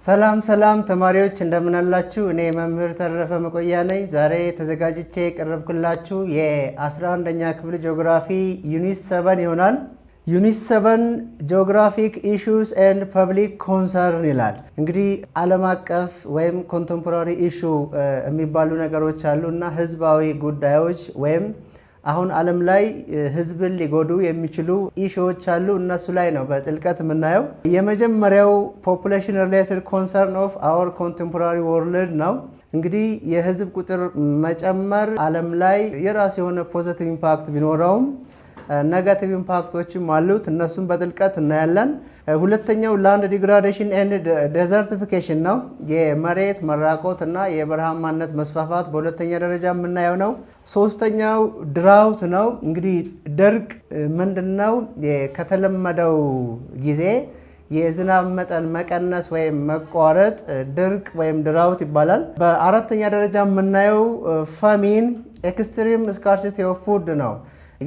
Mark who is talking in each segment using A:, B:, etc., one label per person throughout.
A: ሰላም ተማሪዎች እንደምን አላችሁ? እኔ መምህር ተረፈ መቆያ ነኝ። ዛሬ ተዘጋጅቼ የቀረብኩላችሁ የ11ኛ ክፍል ጂኦግራፊ ዩኒት 7 ይሆናል። ዩኒት 7 ጂኦግራፊክ ኢሹስ ኤንድ ፐብሊክ ኮንሰርን ይላል። እንግዲህ ዓለም አቀፍ ወይም ኮንቴምፖራሪ ኢሹ የሚባሉ ነገሮች አሉ እና ህዝባዊ ጉዳዮች ወይም አሁን ዓለም ላይ ህዝብን ሊጎዱ የሚችሉ ኢሹዎች አሉ። እነሱ ላይ ነው በጥልቀት የምናየው። የመጀመሪያው ፖፑሌሽን ሪሌትድ ኮንሰርን ኦፍ አወር ኮንቴምፖራሪ ወርልድ ነው። እንግዲህ የህዝብ ቁጥር መጨመር ዓለም ላይ የራሱ የሆነ ፖዚቲቭ ኢምፓክት ቢኖረውም ኔጋቲቭ ኢምፓክቶችም አሉት። እነሱም በጥልቀት እናያለን። ሁለተኛው ላንድ ዲግራዴሽን ኤንድ ዴዘርቲፊኬሽን ነው። የመሬት መራቆት እና የበረሃማነት መስፋፋት በሁለተኛ ደረጃ የምናየው ነው። ሶስተኛው ድራውት ነው። እንግዲህ ድርቅ ምንድነው? ከተለመደው ጊዜ የዝናብ መጠን መቀነስ ወይም መቋረጥ ድርቅ ወይም ድራውት ይባላል። በአራተኛ ደረጃ የምናየው ፋሚን ኤክስትሪም ስካርሲቲ ኦፍ ፉድ ነው።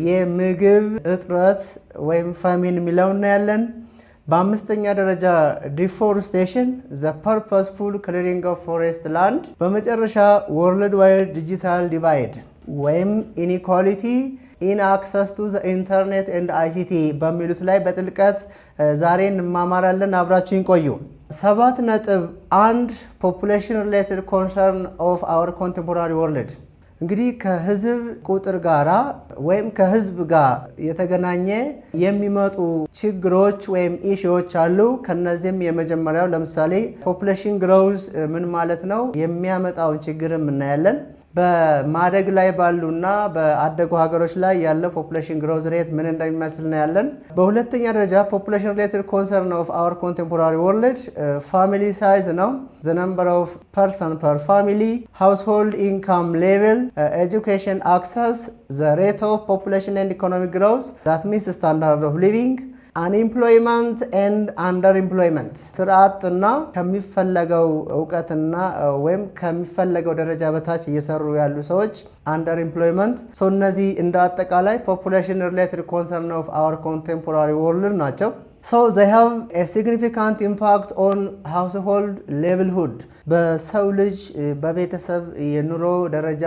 A: የምግብ እጥረት ወይም ፋሚን የሚለው እናያለን። በአምስተኛ ደረጃ ዲፎሬስቴሽን ዘ ፐርፐስፉል ክሊሪንግ ኦፍ ፎሬስት ላንድ። በመጨረሻ ወርልድ ዋይድ ዲጂታል ዲቫይድ ወይም ኢኒኳሊቲ ኢን አክሰስ ቱ ዘ ኢንተርኔት ኤንድ አይሲቲ በሚሉት ላይ በጥልቀት ዛሬ እንማማራለን። አብራችሁን ቆዩ። 7.1 ፖፑሌሽን ሪሌትድ ኮንሰርን ኦፍ አወር ኮንቴምፖራሪ ወርልድ። እንግዲህ ከህዝብ ቁጥር ጋራ ወይም ከህዝብ ጋር የተገናኘ የሚመጡ ችግሮች ወይም ኢሹዎች አሉ። ከነዚህም የመጀመሪያው ለምሳሌ ፖፑሌሽን ግሮውዝ ምን ማለት ነው የሚያመጣውን ችግርም እናያለን። በማደግ ላይ ባሉና በአደጉ ሀገሮች ላይ ያለው ፖፑሌሽን ግሮዝ ሬት ምን እንደሚመስል እናያለን። በሁለተኛ ደረጃ ፖፑሌሽን ሪሌትድ ኮንሰርን ኦፍ አወር ኮንቴምፖራሪ ወርልድ ፋሚሊ ሳይዝ ነው። ዘ ነምበር ኦፍ ፐርሰን ፐር ፋሚሊ፣ ሃውስሆልድ ኢንካም ሌቭል፣ ኤጁኬሽን አክሰስ፣ ዘ ሬት ኦፍ ፖፑሌሽን ኤንድ ኢኮኖሚክ ግሮዝ ዛት ሚንስ ስታንዳርድ ኦፍ ሊቪንግ፣ አንኢምፕሎይመንት ኤንድ አንደር ኢምፕሎይመንት፣ ስርዓትና ከሚፈለገው እውቀትና ወይም ከሚፈለገው ደረጃ በታች እየሰሩ ያሉ ሰዎች አንደር ኢምፕሎይመንት። እነዚህ እንደ አጠቃላይ ፖፑሌሽን ሪሌትድ ኮንሰርን ኦፍ አወር ኮንቴምፖራሪ ወርልድ ናቸው። they have a significant impact on household livelihood በሰው ልጅ በቤተሰብ የኑሮ ደረጃ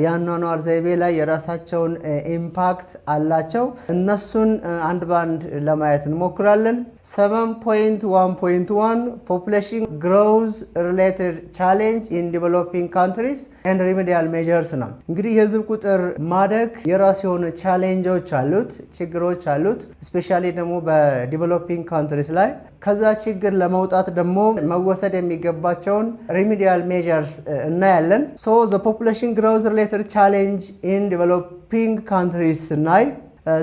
A: የአኗኗር ዘይቤ ላይ የራሳቸውን ኢምፓክት አላቸው። እነሱን አንድ ባንድ ለማየት እንሞክራለን። 7.1.1 population growth related challenge in developing countries and remedial measures ነው። እንግዲህ የህዝብ ቁጥር ማደግ የራሱ የሆኑ ቻሌንጆች አሉት፣ ችግሮች አሉት። ስፔሻሊ ደግሞ በዲቨሎፒንግ ካንትሪስ ላይ ከዛ ችግር ለመውጣት ደግሞ መወሰድ የሚገባቸውን ሪሚዲያል ሜዠርስ እናያለን። the population growth related challenge in developing countries ስናይ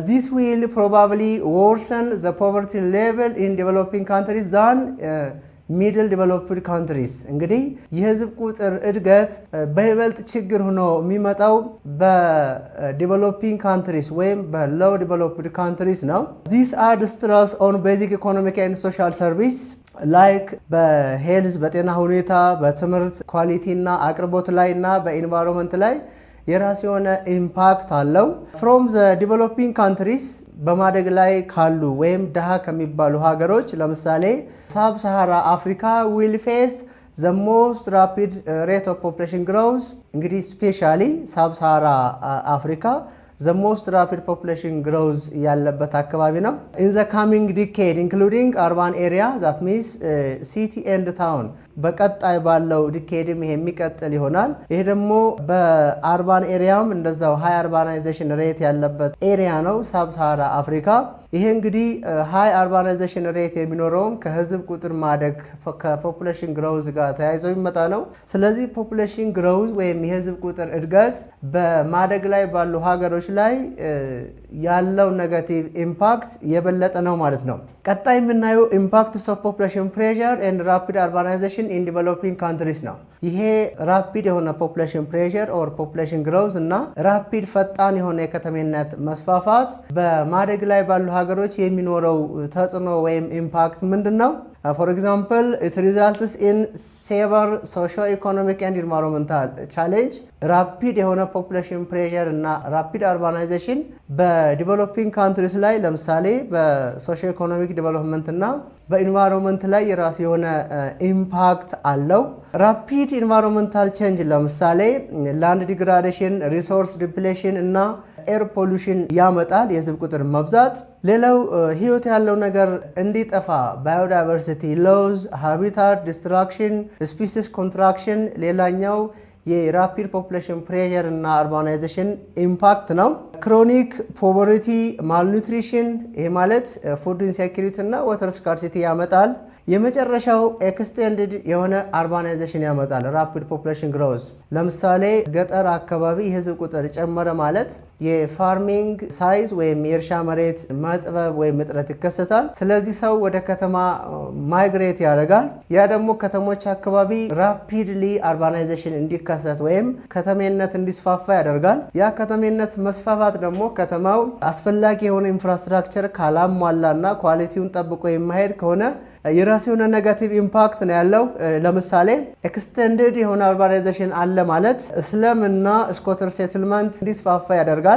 A: this will probably worsen the poverty level in developing countries than ሚድል ዲቨሎፕድ ካንትሪስ። እንግዲህ የህዝብ ቁጥር እድገት በይበልጥ ችግር ሆኖ የሚመጣው በዲቨሎፒንግ ካንትሪስ ወይም በሎው ዲቨሎፕድ ካንትሪስ ነው። ዚስ አድ ስትረስ ኦን ቤዚክ ኢኮኖሚክ ኤንድ ሶሻል ሰርቪስ ላይክ በሄልዝ በጤና ሁኔታ፣ በትምህርት ኳሊቲ እና አቅርቦት ላይ እና በኢንቫይሮንመንት ላይ የራሱ የሆነ ኢምፓክት አለው። ፍሮም ዘ ዲቨሎፒንግ ካንትሪስ በማደግ ላይ ካሉ ወይም ድሃ ከሚባሉ ሀገሮች ለምሳሌ ሳብ ሰሃራ አፍሪካ ዊል ፌስ ዘ ሞስት ራፒድ ሬት ኦፍ ፖፑሌሽን ግሮውዝ። እንግዲህ ስፔሻሊ ሳብ ሰሃራ አፍሪካ ዘ ሞስት ራፒድ ፖፑሌሽን ግሮውዝ ያለበት አካባቢ ነው። ኢን ዘ ካሚንግ ዲኬድ ኢንክሉዲንግ አርባን ኤሪያ ዛት ሚንስ ሲቲ ኤንድ ታውን። በቀጣይ ባለው ዲኬድም ይሄ የሚቀጥል ይሆናል። ይሄ ደግሞ በአርባን ኤሪያም እንደዛው ሃይ አርባናይዜሽን ሬት ያለበት ኤሪያ ነው ሳብ ሰሃራ አፍሪካ። ይሄ እንግዲህ ሃይ አርባናይዜሽን ሬት የሚኖረውም ከህዝብ ቁጥር ማደግ ከፖፑሌሽን ግሮውዝ ጋር ተያይዞ የሚመጣ ነው። ስለዚህ ፖፑሌሽን ግሮውዝ ወይም የህዝብ ቁጥር እድገት በማደግ ላይ ባሉ ሀገሮች ላይ ያለው ኔጋቲቭ ኢምፓክት የበለጠ ነው ማለት ነው። ቀጣይ የምናየው ኢምፓክትስ ኦፍ ፖፑሌሽን ፕሬሸር ኤንድ ራፒድ አርባናይዜሽን ኢን ዲቨሎፒንግ ካንትሪስ ነው። ይሄ ራፒድ የሆነ ፖፑሌሽን ፕሬሸር ኦር ፖፑሌሽን ግሮውዝ እና ራፒድ ፈጣን የሆነ የከተሜነት መስፋፋት በማደግ ላይ ባሉ ሀገሮች የሚኖረው ተጽዕኖ ወይም ኢምፓክት ምንድን ነው? For example, it results in severe socio-economic and environmental challenge. ራፒድ የሆነ ፖፑሌሽን ፕሬሸር እና ራፒድ አርባናይዜሽን በዲቨሎፒንግ ካንትሪስ ላይ ለምሳሌ በሶሺዮ ኢኮኖሚክ ኢኮኖሚክ ዲቨሎፕመንት እና በኢንቫይሮንመንት ላይ የራሱ የሆነ ኢምፓክት አለው። ራፒድ ኢንቫይሮንመንታል ቼንጅ ለምሳሌ ላንድ ዲግራዴሽን፣ ሪሶርስ ዲፕሌሽን እና ኤር ፖሉሽን ያመጣል፣ የህዝብ ቁጥር መብዛት። ሌላው ህይወት ያለው ነገር እንዲጠፋ ባዮዳይቨርሲቲ ሎዝ፣ ሃቢታት ዲስትራክሽን፣ ስፒሲስ ኮንትራክሽን ሌላኛው የራፒድ ፖፑሌሽን ፕሬዠር እና አርባናይዜሽን ኢምፓክት ነው። ክሮኒክ ፖቨርቲ ማልኑትሪሽን፣ ይሄ ማለት ፉድ ኢንሴኪሪቲ እና ወተር ስካርሲቲ ያመጣል። የመጨረሻው ኤክስቴንድድ የሆነ አርባናይዜሽን ያመጣል፣ ራፒድ ፖፑሌሽን ግሮዝ። ለምሳሌ ገጠር አካባቢ የህዝብ ቁጥር ጨመረ ማለት የፋርሚንግ ሳይዝ ወይም የእርሻ መሬት መጥበብ ወይም እጥረት ይከሰታል። ስለዚህ ሰው ወደ ከተማ ማይግሬት ያደርጋል። ያ ደግሞ ከተሞች አካባቢ ራፒድሊ አርባናይዜሽን እንዲከሰት ወይም ከተሜነት እንዲስፋፋ ያደርጋል። ያ ከተሜነት መስፋፋት ደግሞ ከተማው አስፈላጊ የሆነ ኢንፍራስትራክቸር ካላሟላና ኳሊቲውን ጠብቆ የማሄድ ከሆነ የራሱ የሆነ ኔጋቲቭ ኢምፓክት ነው ያለው። ለምሳሌ ኤክስቴንድድ የሆነ አርባናይዜሽን አለ ማለት እስለም እና ስኮተር ሴትልመንት እንዲስፋፋ ያደርጋል።